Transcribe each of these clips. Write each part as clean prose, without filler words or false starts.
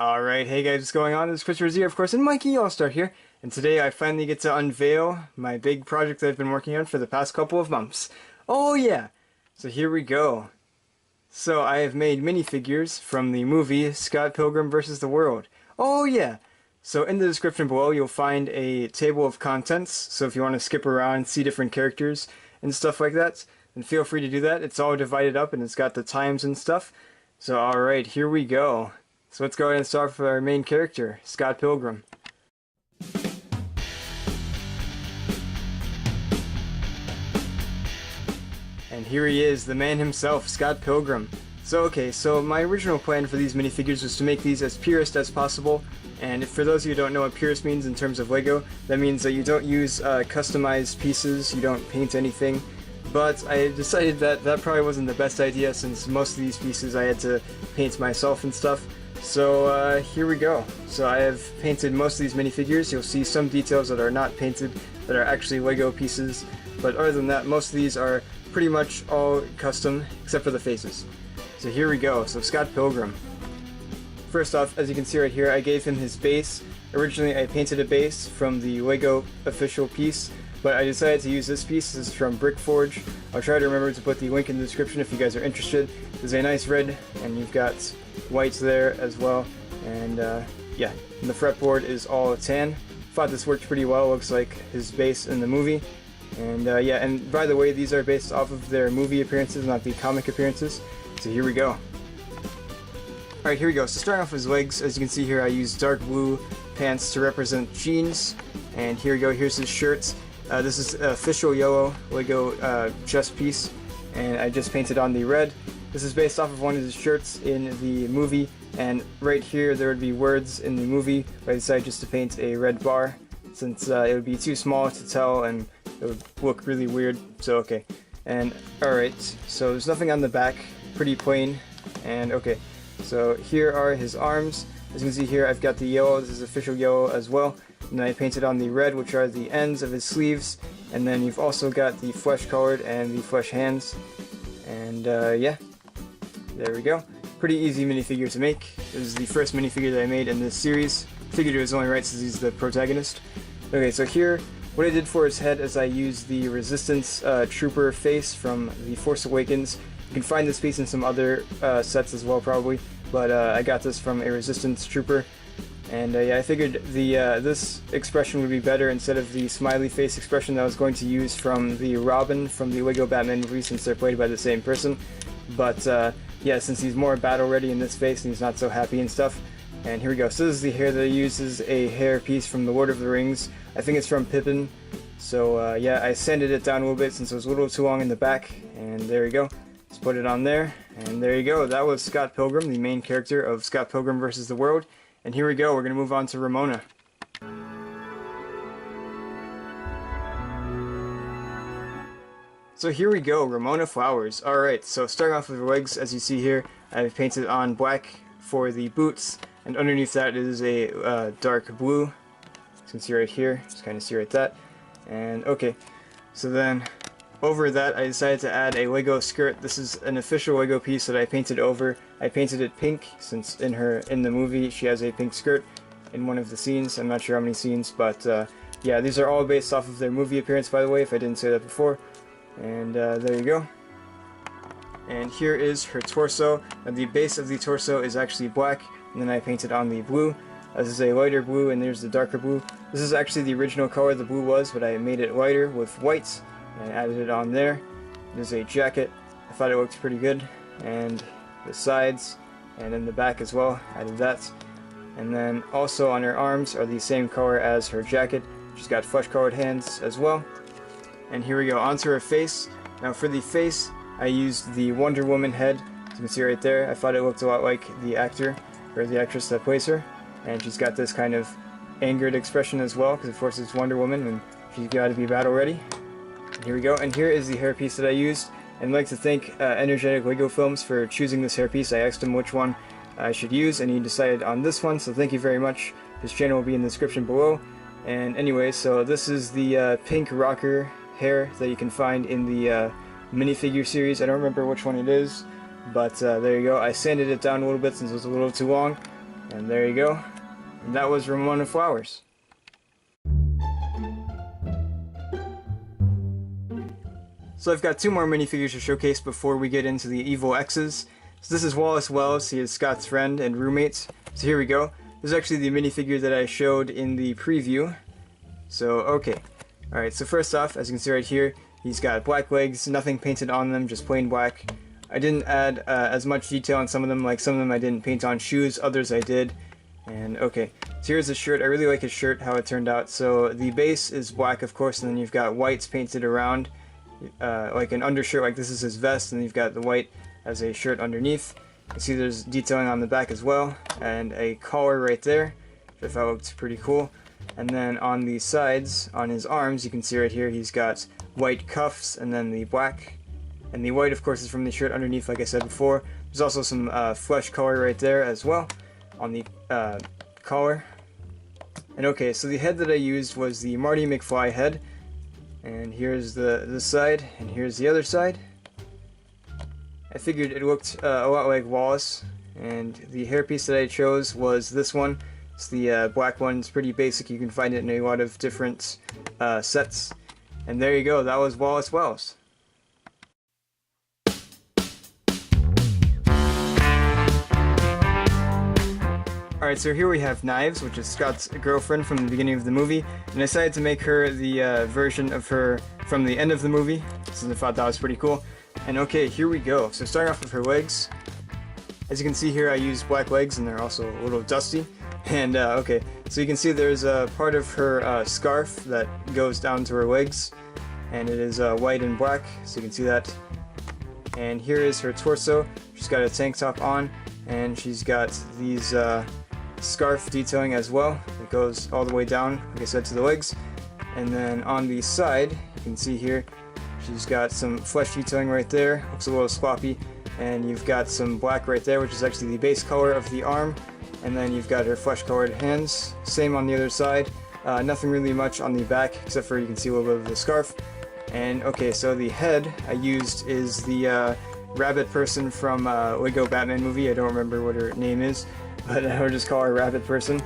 Alright, hey guys, what's going on? This is Christopher Z, of course, and Mikey All-Star here. And today I finally get to unveil my big project that I've been working on for the past couple of months. Oh yeah! So here we go. So I have made minifigures from the movie Scott Pilgrim vs. the World. Oh yeah! So in the description below you'll find a table of contents, so if you want to skip around, see different characters and stuff like that, then feel free to do that. It's all divided up and it's got the times and stuff. So alright, here we go. So let's go ahead and start with our main character, Scott Pilgrim. And here he is, the man himself, Scott Pilgrim. So my original plan for these minifigures was to make these as purist as possible. And for those of you who don't know what purist means in terms of Lego, that means that you don't use customized pieces, you don't paint anything. But I decided that that probably wasn't the best idea since most of these pieces I had to paint myself and stuff. So here we go. So I have painted most of these minifigures. You'll see some details that are not painted that are actually Lego pieces. But other than that, most of these are pretty much all custom except for the faces. So here we go. So Scott Pilgrim. First off, as you can see right here, I gave him his base. Originally I painted a base from the Lego official piece, but I decided to use this piece. This is from Brickforge. I'll try to remember to put the link in the description if you guys are interested. There's a nice red, and you've got whites there as well. And yeah, and the fretboard is all tan. Thought this worked pretty well. Looks like his base in the movie. And yeah, and by the way, these are based off of their movie appearances, not the comic appearances. So here we go. Alright, here we go. So starting off with his legs, as you can see here, I used dark blue pants to represent jeans. And here we go, here's his shirts. This is official yellow Lego chest piece, and I just painted on the red. This is based off of one of his shirts in the movie, and right here there would be words in the movie, but I decided just to paint a red bar since it would be too small to tell and it would look really weird, so okay. And alright, so there's nothing on the back, pretty plain, and okay. So here are his arms. As you can see here, I've got the yellow. This is official yellow as well. And then I painted on the red, which are the ends of his sleeves. And then you've also got the flesh colored and the flesh hands. And yeah, there we go. Pretty easy minifigure to make. This is the first minifigure that I made in this series. Figured it was only right since he's the protagonist. Okay, so here, what I did for his head is I used the Resistance Trooper face from The Force Awakens. You can find this piece in some other sets as well, probably. But I got this from a Resistance Trooper. And yeah, I figured this expression would be better instead of the smiley face expression that I was going to use from the Robin from the Lego Batman movie, since they're played by the same person. But yeah, since he's more battle ready in this face and he's not so happy and stuff. And here we go. So this is the hair that I use. This is a hair piece from the Lord of the Rings. I think it's from Pippin. So yeah, I sanded it down a little bit since it was a little too long in the back. And there we go. Just put it on there. And there you go. That was Scott Pilgrim, the main character of Scott Pilgrim vs. the World. And here we go, we're going to move on to Ramona. So here we go, Ramona Flowers. Alright, so starting off with her legs, as you see here, I've painted on black for the boots, and underneath that is a dark blue. You can see right here, just kind of see right that. And okay, so then over that I decided to add a Lego skirt. This is an official Lego piece that I painted over. I painted it pink since in the movie she has a pink skirt in one of the scenes. I'm not sure how many scenes, but yeah, these are all based off of their movie appearance, by the way, if I didn't say that before. And there you go. And here is her torso. Now, the base of the torso is actually black, and then I painted on the blue. This is a lighter blue, and there's the darker blue. This is actually the original color the blue was, but I made it lighter with white and added it on there. There's a jacket. I thought it looked pretty good. And the sides and in the back as well, added that. And then also on her arms are the same color as her jacket. She's got flesh colored hands as well. And here we go, onto her face. Now for the face, I used the Wonder Woman head. As you can see right there, I thought it looked a lot like the actor or the actress that plays her. And she's got this kind of angered expression as well, because of course it's Wonder Woman and she's got to be battle ready. And here we go, and here is the hairpiece that I used. And I'd like to thank EnergeticLegoFilms for choosing this hairpiece. I asked him which one I should use, and he decided on this one, so thank you very much. His channel will be in the description below. And anyway, so this is the pink rocker hair that you can find in the minifigure series. I don't remember which one it is, but there you go. I sanded it down a little bit since it was a little too long. And there you go. And that was Ramona Flowers. So I've got two more minifigures to showcase before we get into the evil Exes. So this is Wallace Wells. He is Scott's friend and roommate. So here we go. This is actually the minifigure that I showed in the preview. So, okay. Alright, so first off, as you can see right here, he's got black legs, nothing painted on them, just plain black. I didn't add as much detail on some of them, like some of them I didn't paint on shoes, others I did. And okay, so here's the shirt. I really like his shirt, how it turned out. So the base is black, of course, and then you've got whites painted around, like an undershirt, like this is his vest, and then you've got the white as a shirt underneath. You see there's detailing on the back as well, and a collar right there, which I thought looked pretty cool. And then on the sides, on his arms, you can see right here, he's got white cuffs, and then the black. And the white, of course, is from the shirt underneath, like I said before. There's also some flesh color right there as well, on the collar. And okay, so the head that I used was the Marty McFly head. And here's this side, and here's the other side. I figured it looked a lot like Wallace, and the hairpiece that I chose was this one. It's the black one. It's pretty basic. You can find it in a lot of different sets. And there you go. That was Wallace Wells. Alright, so here we have Knives, which is Scott's girlfriend from the beginning of the movie, and I decided to make her the version of her from the end of the movie, since I thought that was pretty cool. And okay, here we go. So starting off with her legs, as you can see here I used black legs and they're also a little dusty. And okay, so you can see there's a part of her scarf that goes down to her legs, and it is white and black, so you can see that. And here is her torso. She's got a tank top on, and she's got these scarf detailing as well. It goes all the way down, like I said, to the legs. And then on the side, you can see here, she's got some flesh detailing right there. Looks a little sloppy. And you've got some black right there, which is actually the base color of the arm. And then you've got her flesh colored hands. Same on the other side. Nothing really much on the back, except for you can see a little bit of the scarf. And okay, so the head I used is the rabbit person from Lego Batman movie. I don't remember what her name is, but I would just call her Rabbit Person.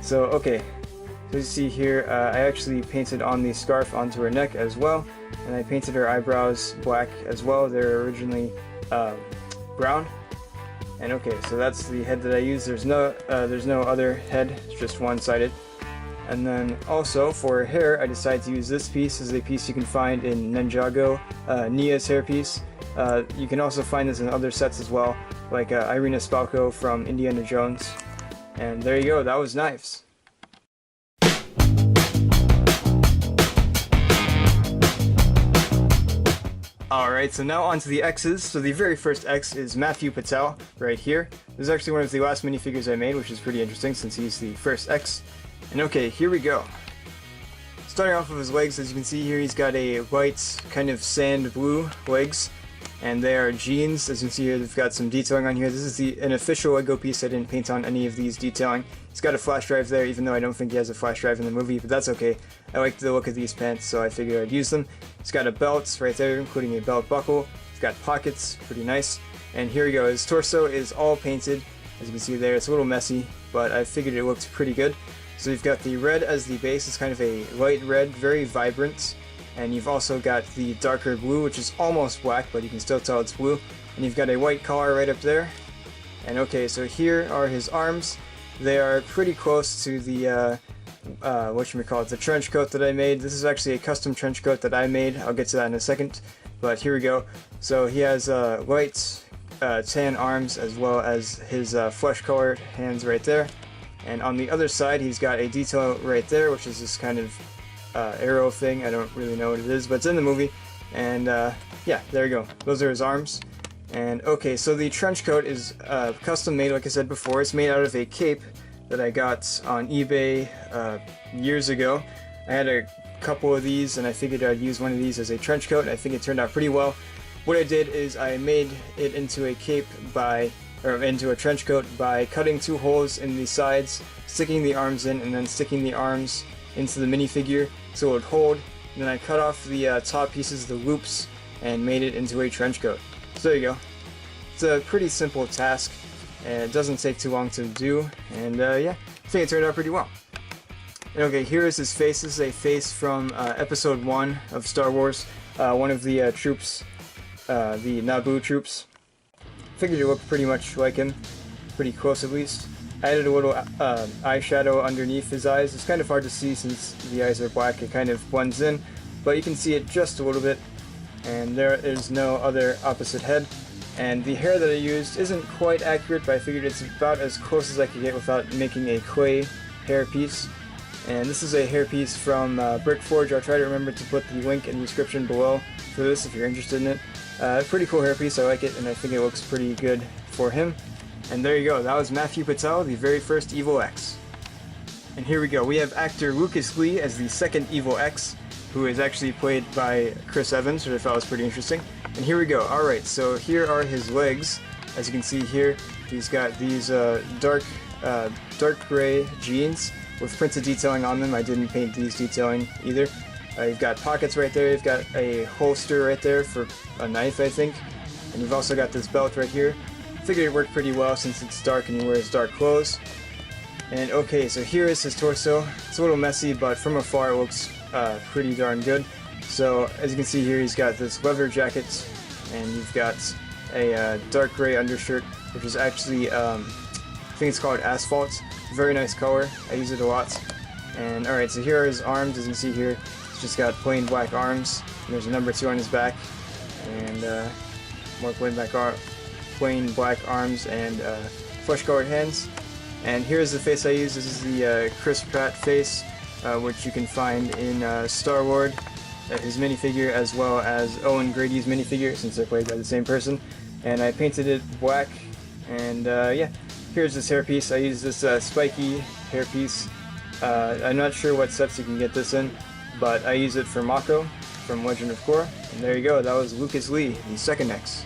So okay, so you see here, I actually painted on the scarf onto her neck as well, and I painted her eyebrows black as well. They're originally brown. And okay, so that's the head that I used. There's no other head. It's just one-sided. And then also for her hair, I decided to use this piece. This is a piece you can find in Ninjago, Nia's hairpiece. You can also find this in other sets as well, like Irina Spalko from Indiana Jones. And there you go, that was Knives. Alright, so now on to the X's. So the very first X is Matthew Patel, right here. This is actually one of the last minifigures I made, which is pretty interesting since he's the first X. And okay, here we go. Starting off with his legs, as you can see here, he's got a white, kind of sand blue legs. And they are jeans. As you can see here, they've got some detailing on here. This is an official Lego piece. I didn't paint on any of these detailing. He's got a flash drive there, even though I don't think he has a flash drive in the movie, but that's okay. I like the look of these pants, so I figured I'd use them. He's got a belt right there, including a belt buckle. He's got pockets, pretty nice. And here we go. His torso is all painted. As you can see there, it's a little messy, but I figured it looked pretty good. So you've got the red as the base. It's kind of a light red, very vibrant. And you've also got the darker blue, which is almost black, but you can still tell it's blue. And you've got a white collar right up there. And okay, so here are his arms. They are pretty close to the, the trench coat that I made. This is actually a custom trench coat that I made. I'll get to that in a second. But here we go. So he has white tan arms as well as his flesh-colored hands right there. And on the other side, he's got a detail right there, which is this kind of arrow thing. I don't really know what it is, but it's in the movie. And yeah, there you go. Those are his arms. And okay, so the trench coat is custom made, like I said before. It's made out of a cape that I got on eBay years ago. I had a couple of these, and I figured I'd use one of these as a trench coat, and I think it turned out pretty well. What I did is I made it into a cape into a trench coat by cutting 2 holes in the sides, sticking the arms in, and then sticking the arms into the minifigure so it would hold. And then I cut off the top pieces, the loops, and made it into a trench coat. So there you go. It's a pretty simple task, and it doesn't take too long to do, and yeah, I think it turned out pretty well. And okay, here is his face. This is a face from Episode 1 of Star Wars, one of the troops, the Naboo troops. Figured it looked pretty much like him, pretty close at least. I added a little eyeshadow underneath his eyes. It's kind of hard to see since the eyes are black, it kind of blends in, but you can see it just a little bit. And there is no other opposite head. And the hair that I used isn't quite accurate, but I figured it's about as close as I could get without making a clay hair piece. And this is a hair piece from Brick Forge. I'll try to remember to put the link in the description below for this if you're interested in it. Pretty cool hair piece, I like it, and I think it looks pretty good for him. And there you go, that was Matthew Patel, the very first Evil X. And here we go, we have actor Lucas Lee as the second Evil X, who is actually played by Chris Evans, which I thought was pretty interesting. And here we go, alright, so here are his legs. As you can see here, he's got these dark gray jeans with printed detailing on them. I didn't paint these detailing either. You've got pockets right there, you've got a holster right there for a knife, I think. And you've also got this belt right here. Figured it worked pretty well since it's dark and he wears dark clothes. And okay, so here is his torso. It's a little messy, but from afar it looks pretty darn good. So as you can see here, he's got this leather jacket, and you've got a dark gray undershirt, which is actually, I think it's called Asphalt. Very nice color. I use it a lot. And alright, so here are his arms. As you can see here, he's just got plain black arms. And there's a number 2 on his back, and more plain black arms and flesh-colored hands. And here's the face I use. This is the Chris Pratt face, which you can find in Star Wars, his minifigure, as well as Owen Grady's minifigure, since they're played by the same person. And I painted it black, and yeah, here's this hairpiece. I used this spiky hairpiece. I'm not sure what sets you can get this in, but I use it for Mako from Legend of Korra. And there you go, that was Lucas Lee, the second X.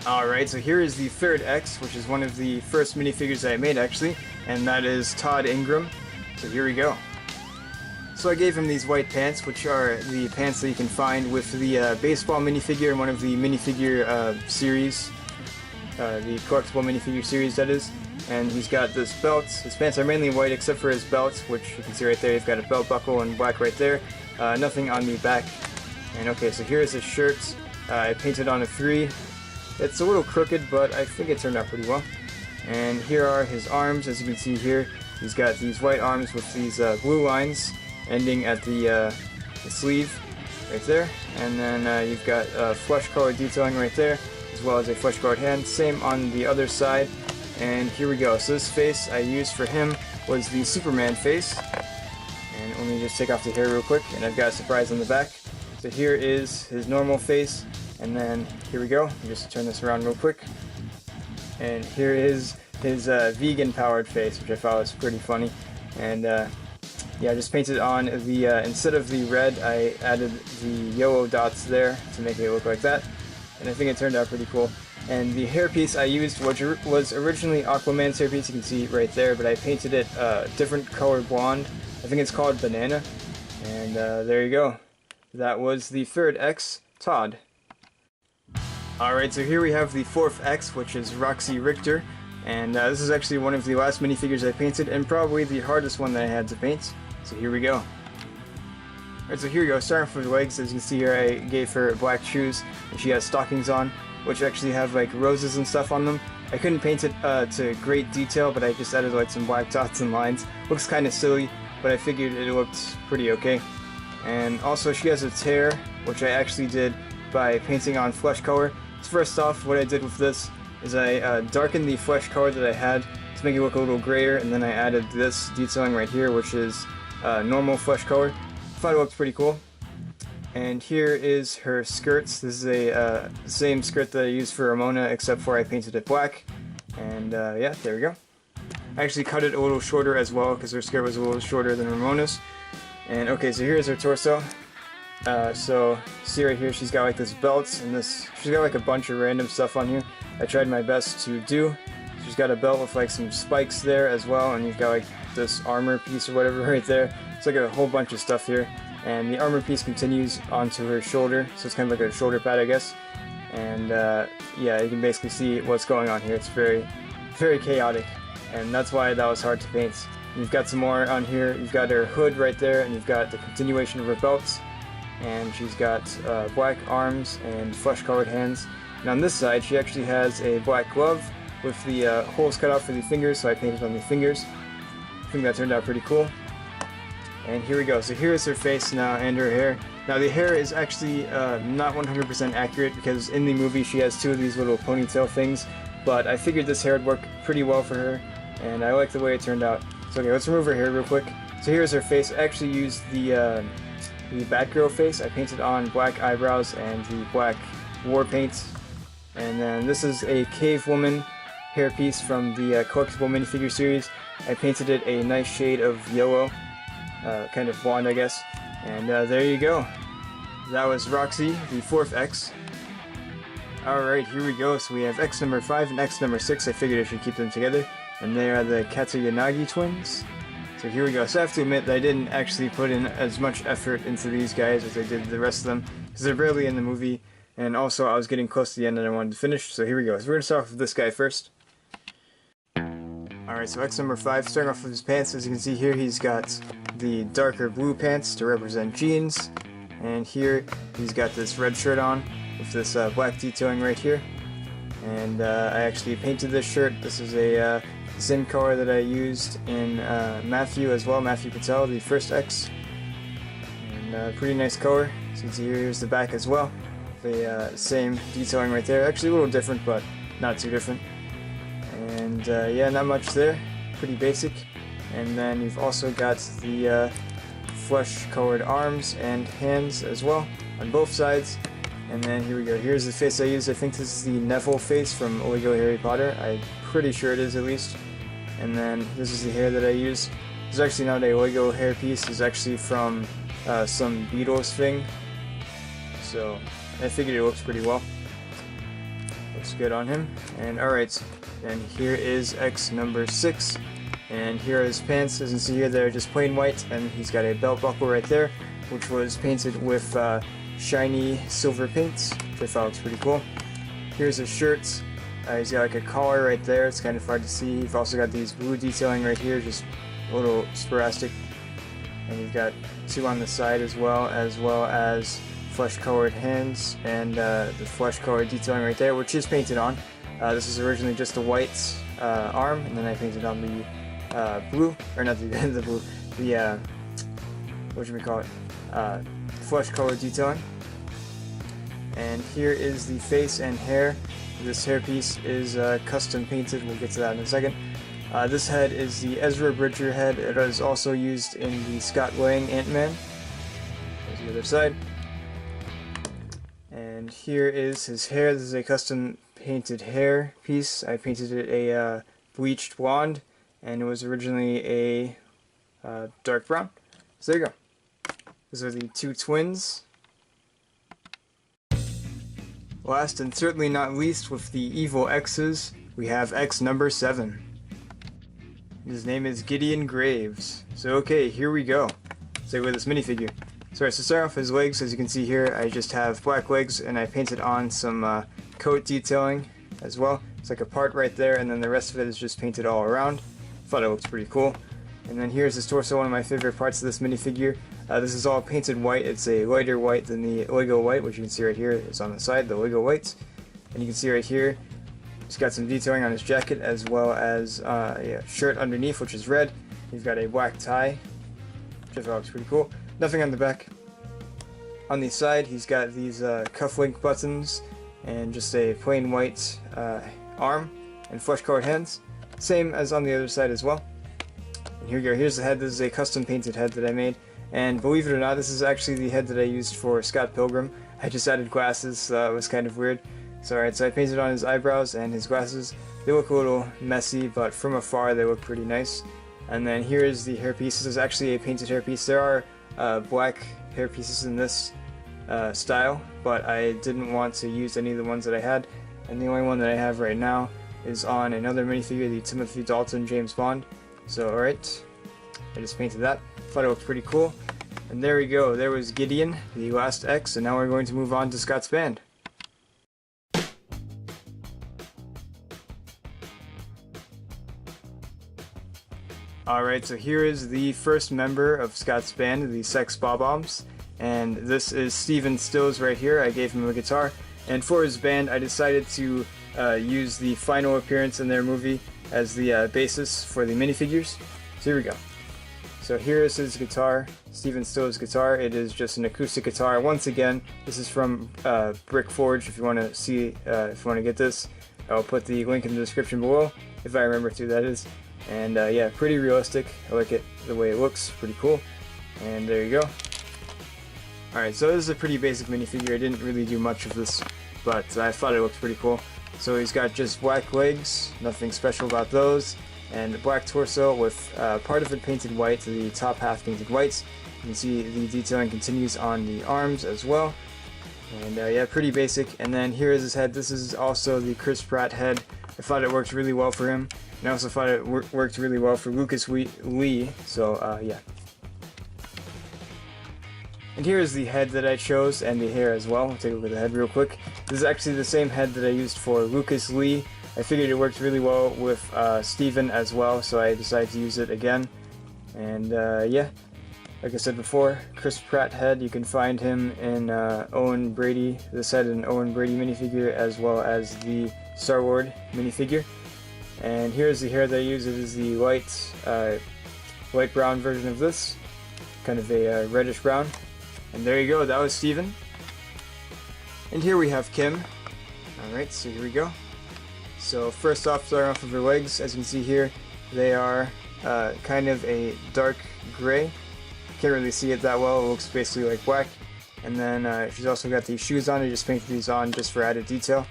Alright, so here is the third X, which is one of the first minifigures that I made actually, and that is Todd Ingram. So here we go. So I gave him these white pants, which are the pants that you can find with the baseball minifigure in one of the minifigure series, the collectible minifigure series that is. And he's got this belt. His pants are mainly white except for his belt, which you can see right there. He's got a belt buckle in black right there. Nothing on the back. And okay, so here's his shirt. I painted on a 3. It's a little crooked, but I think it turned out pretty well. And here are his arms. As you can see here, he's got these white arms with these blue lines ending at the sleeve right there. And then you've got flesh-colored detailing right there, as well as a flesh-colored hand. Same on the other side. And here we go. So this face I used for him was the Superman face. And let me just take off the hair real quick, and I've got a surprise on the back. So here is his normal face. And then, here we go, just turn this around real quick. And here is his vegan-powered face, which I thought was pretty funny. And yeah, I just painted on the, instead of the red, I added the yellow dots there to make it look like that. And I think it turned out pretty cool. And the hairpiece I used was originally Aquaman's hairpiece, you can see right there, but I painted it different color blonde. I think it's called Banana. And there you go. That was the third X, Todd. Alright, so here we have the fourth X, which is Roxie Richter, and this is actually one of the last minifigures I painted, and probably the hardest one that I had to paint, so here we go. Alright, so here we go, starting with the legs. As you can see here, I gave her black shoes, and she has stockings on, which actually have like roses and stuff on them. I couldn't paint it to great detail, but I just added like some black dots and lines. Looks kind of silly, but I figured it looked pretty okay. And also she has a tear, which I actually did by painting on flesh color. So first off, what I did with this is I darkened the flesh color that I had to make it look a little grayer, and then I added this detailing right here, which is normal flesh color. I thought it looked pretty cool. And here is her skirts. This is a same skirt that I used for Ramona, except for I painted it black. And yeah, there we go. I actually cut it a little shorter as well, because her skirt was a little shorter than Ramona's. And okay, so here's her torso. So see right here, she's got like this belt, and she's got like a bunch of random stuff on here. I tried my best to do. She's got a belt with like some spikes there as well, and you've got like this armor piece or whatever right there. It's like a whole bunch of stuff here. And the armor piece continues onto her shoulder, so it's kind of like a shoulder pad, I guess. and yeah, you can basically see what's going on here. It's very, very chaotic, and that's why that was hard to paint. You've got some more on here. You've got her hood right there, and you've got the continuation of her belt, and she's got black arms and flesh-colored hands. And on this side, she actually has a black glove with the holes cut out for the fingers, so I painted on the fingers. I think that turned out pretty cool. And here we go. So here's her face now and her hair. Now the hair is actually not 100% accurate because in the movie she has two of these little ponytail things, but I figured this hair would work pretty well for her, and I like the way it turned out. So okay, let's remove her hair real quick. So here's her face. I actually used the Batgirl face. I painted on black eyebrows and the black war paint. And then this is a Cave Woman hairpiece from the collectible minifigure series. I painted it a nice shade of yellow, kind of blonde I guess. And there you go. That was Roxie, the 4th X. Alright, here we go. So we have X number 5 and X number 6. I figured I should keep them together. And they are the Katayanagi Twins. So here we go. So I have to admit that I didn't actually put in as much effort into these guys as I did the rest of them, because they're barely in the movie, and also I was getting close to the end and I wanted to finish. So here we go. So we're going to start off with this guy first. Alright, so X number 5, starting off with his pants. As you can see here, he's got the darker blue pants to represent jeans, and here he's got this red shirt on with this black detailing right here. And I actually painted this shirt. This is a same color that I used in Matthew as well, Matthew Patel, the 1st X. And pretty nice color. So you can see here's the back as well. The same detailing right there. Actually a little different, but not too different. And yeah, not much there. Pretty basic. And then you've also got the flesh-colored arms and hands as well on both sides. And then here we go. Here's the face I used. I think this is the Neville face from Lego Harry Potter. I'm pretty sure it is at least. And then this is the hair that I used. It's actually not a Lego hair piece. It's actually from some Beatles thing. So I figured it looks pretty well. Looks good on him. And alright, and here is X number 6. And here are his pants. As you can see here, they're just plain white, and he's got a belt buckle right there, which was painted with shiny silver paint, which I thought looks pretty cool. Here's his shirts. He's got like a collar right there. It's kind of hard to see. You've also got these blue detailing right here, just a little sporadic. And you've got 2 on the side as well as flesh-colored hands and the flesh-colored detailing right there, which is painted on. This is originally just a white arm, and then I painted on the blue, or not the, the blue, the, what should we call it, flesh-colored detailing. And here is the face and hair. This hairpiece is custom painted. We'll get to that in a second. This head is the Ezra Bridger head. It is also used in the Scott Lang Ant-Man. There's the other side. And here is his hair. This is a custom painted hair piece. I painted it a bleached blonde, and it was originally a dark brown. So there you go. These are the 2 twins. Last and certainly not least, with the evil X's, we have X number 7. His name is Gideon Graves. So okay, here we go. Let's take a look at this minifigure. So to start off his legs, as you can see here, I just have black legs, and I painted on some coat detailing as well. It's like a part right there, and then the rest of it is just painted all around. Thought it looks pretty cool. And then here's his torso, one of my favorite parts of this minifigure. This is all painted white. It's a lighter white than the Lego white, which you can see right here. It's on the side, the Lego white. And you can see right here, he's got some detailing on his jacket, as well as a shirt underneath, which is red. He's got a black tie, which I thought was pretty cool. Nothing on the back. On the side, he's got these cufflink buttons, and just a plain white arm, and flesh-colored hands. Same as on the other side as well. And here we go. Here's the head. This is a custom painted head that I made. And believe it or not, this is actually the head that I used for Scott Pilgrim. I just added glasses, so that was kind of weird. So alright, so I painted on his eyebrows and his glasses. They look a little messy, but from afar they look pretty nice. And then here is the hairpiece. This is actually a painted hairpiece. There are black hairpieces in this style, but I didn't want to use any of the ones that I had. And the only one that I have right now is on another minifigure, the Timothy Dalton James Bond. So alright, I just painted that. Thought it looked pretty cool. And there we go. There was Gideon, the last X, and now we're going to move on to Scott's band. Alright, so here is the first member of Scott's band, the Sex Bob-Ombs, and this is Steven Stills right here. I gave him a guitar, and for his band I decided to use the final appearance in their movie as the basis for the minifigures. So here we go. So here is his guitar, Steven Stills' guitar. It is just an acoustic guitar. Once again, this is from Brick Forge. If you want to see, if you want to get this, I'll put the link in the description below, if I remember to, that is. And yeah, pretty realistic. I like it the way it looks, pretty cool. And there you go. Alright, so this is a pretty basic minifigure. I didn't really do much of this, but I thought it looked pretty cool. So he's got just black legs, nothing special about those, and a black torso with part of it painted white, the top half painted white. You can see the detailing continues on the arms as well. And yeah, pretty basic. And then here is his head. This is also the Chris Pratt head. I thought it worked really well for him. And I also thought it worked really well for Lucas Lee, so yeah. And here is the head that I chose, and the hair as well. We'll take a look at the head real quick. This is actually the same head that I used for Lucas Lee. I figured it worked really well with Steven as well, so I decided to use it again. And yeah, like I said before, Chris Pratt head, you can find him in Owen Brady, this head in Owen Brady minifigure, as well as the Star-Lord minifigure. And here's the hair that I use. It is the light brown version of this, kind of a reddish brown. And there you go, that was Steven. And here we have Kim. Alright, so here we go. So first off, starting off with her legs, as you can see here, they are kind of a dark gray. Can't really see it that well, it looks basically like black. And then she's also got these shoes on. I just painted these on just for added detail.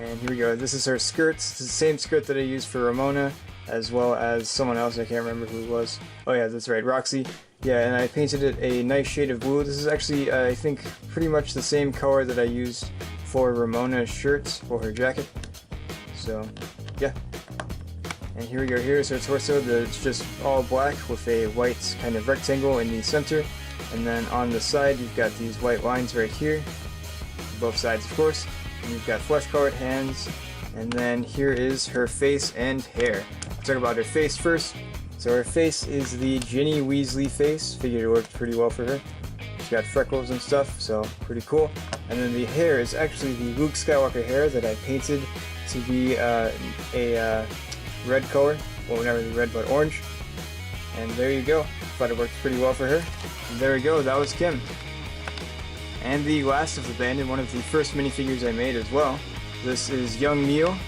And here we go, this is her skirt. It's the same skirt that I used for Ramona, as well as someone else, I can't remember who it was. Oh yeah, that's right, Roxie. Yeah, and I painted it a nice shade of blue. This is actually, I think, pretty much the same color that I used for Ramona's shirt, for her jacket. So, yeah. And here we go, here's her torso. It's just all black with a white kind of rectangle in the center. And then on the side, you've got these white lines right here. Both sides, of course. And you've got flesh-colored hands. And then here is her face and hair. Let's talk about her face first. So her face is the Ginny Weasley face. Figured it worked pretty well for her. She's got freckles and stuff, so pretty cool. And then the hair is actually the Luke Skywalker hair that I painted to be a red color. Well, not really red, but orange. And there you go. Thought it worked pretty well for her. And there we go, that was Kim. And the last of the band, and one of the first minifigures I made as well. This is young Neil.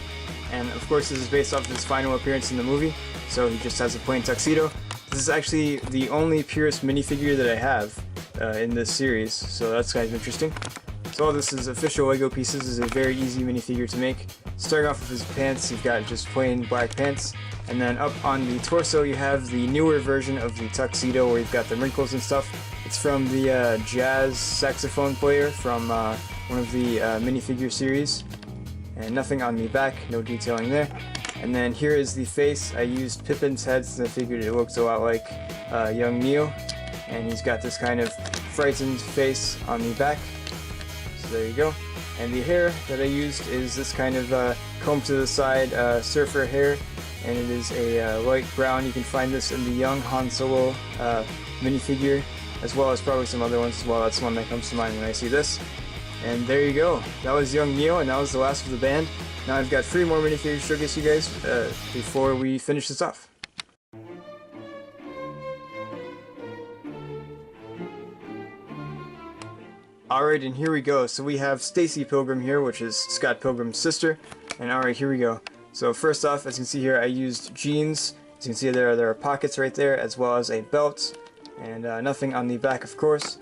And of course this is based off of his final appearance in the movie. So he just has a plain tuxedo. This is actually the only purest minifigure that I have in this series, so that's kind of interesting. So all this is official Lego pieces. This is a very easy minifigure to make. Starting off with his pants, you've got just plain black pants, and then up on the torso you have the newer version of the tuxedo where you've got the wrinkles and stuff. It's from the jazz saxophone player from one of the minifigure series. And nothing on the back, no detailing there. And then here is the face. I used Pippin's head since I figured it looked a lot like young Neil. And he's got this kind of frightened face on the back. So there you go. And the hair that I used is this kind of comb to the side surfer hair. And it is a light brown. You can find this in the young Han Solo minifigure, as well as probably some other ones as well. That's the one that comes to mind when I see this. And there you go. That was young Neil, and that was the last of the band. Now I've got 3 more minifigures to showcase you guys before we finish this off. Alright, and here we go. So we have Stacey Pilgrim here, which is Scott Pilgrim's sister. And alright, here we go. So first off, as you can see here, I used jeans. As you can see there are pockets right there, as well as a belt. And nothing on the back, of course.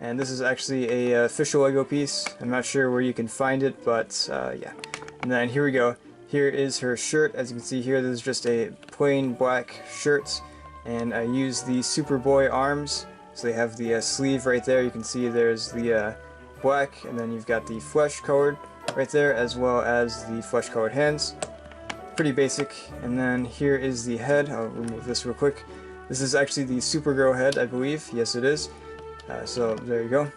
And this is actually a official Lego piece. I'm not sure where you can find it, but yeah. And then here we go. Here is her shirt. As you can see here, this is just a plain black shirt. And I used the Superboy arms. So they have the sleeve right there. You can see there's the black, and then you've got the flesh colored right there, as well as the flesh colored hands. Pretty basic. And then here is the head. I'll remove this real quick. This is actually the Supergirl head, I believe. Yes, it is. So there you go.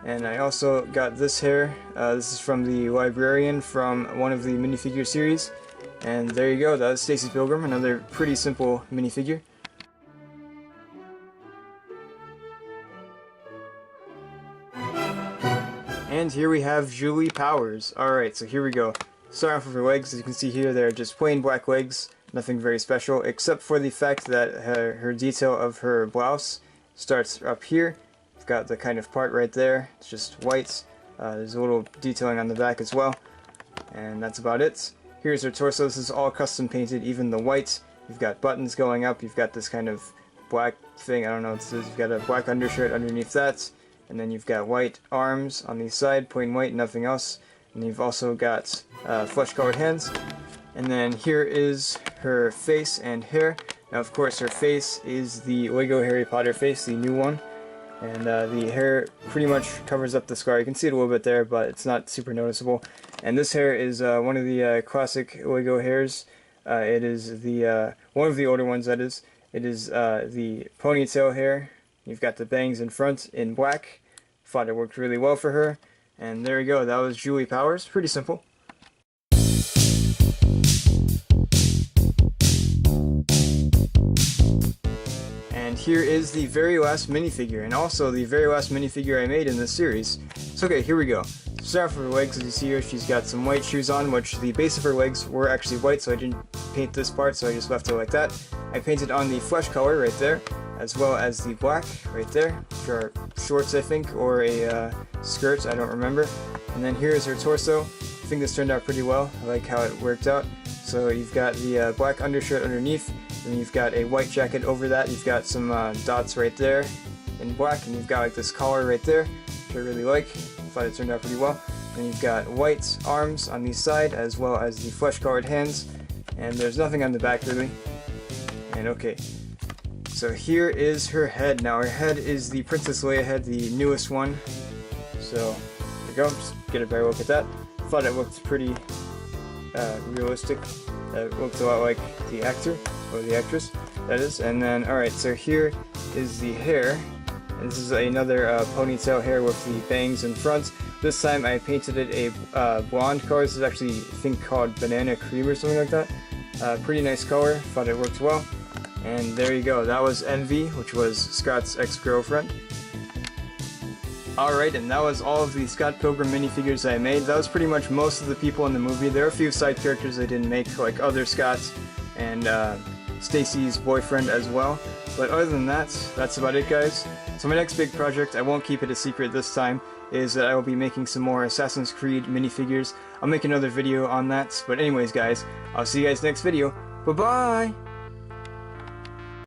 And I also got this hair. This is from the librarian from one of the minifigure series. And there you go, that was Stacey Pilgrim, another pretty simple minifigure. And here we have Julie Powers. Alright, so here we go. Starting off with her legs, as you can see here, they're just plain black legs, nothing very special, except for the fact that her detail of her blouse starts up here. You've got the kind of part right there, it's just white. There's a little detailing on the back as well, and that's about it. Here's her torso. This is all custom painted, even the white. You've got buttons going up, you've got this kind of black thing, I don't know what this is. You've got a black undershirt underneath that, and then you've got white arms on the side, plain white, nothing else. And you've also got flesh-colored hands. And then here is her face and hair. Now, of course, her face is the Lego Harry Potter face, the new one. And the hair pretty much covers up the scar. You can see it a little bit there, but it's not super noticeable. And this hair is one of the classic Lego hairs. It is the one of the older ones, that is. It is the ponytail hair. You've got the bangs in front in black. Thought it worked really well for her. And there you go, that was Julie Powers. Pretty simple. And here is the very last minifigure, and also the very last minifigure I made in this series. So okay, here we go. Start off with her legs. As you see here, she's got some white shoes on, which the base of her legs were actually white, so I didn't paint this part, so I just left it like that. I painted on the flesh color right there, as well as the black right there, which are shorts, I think, or a skirt, I don't remember. And then here is her torso. I think this turned out pretty well. I like how it worked out. So you've got the black undershirt underneath, and you've got a white jacket over that. You've got some dots right there in black, and you've got like this collar right there, which I really like. I thought it turned out pretty well. And you've got white arms on the side, as well as the flesh-colored hands, and there's nothing on the back really. And okay, so here is her head. Now her head is the Princess Leia head, the newest one. So there we go, just get a better look at that. Thought it looked pretty realistic. It looked a lot like the actor, or the actress, that is. And then, alright, so here is the hair. And this is another ponytail hair with the bangs in front. This time I painted it a blonde color. This is actually, I think, called Banana Cream or something like that. Pretty nice color, thought it worked well. And there you go, that was Envy, which was Scott's ex-girlfriend. Alright, and that was all of the Scott Pilgrim minifigures I made. That was pretty much most of the people in the movie. There are a few side characters I didn't make, like other Scotts and Stacey's boyfriend as well. But other than that, that's about it, guys. So my next big project, I won't keep it a secret this time, is that I will be making some more Assassin's Creed minifigures. I'll make another video on that. But anyways, guys, I'll see you guys next video. Bye-bye!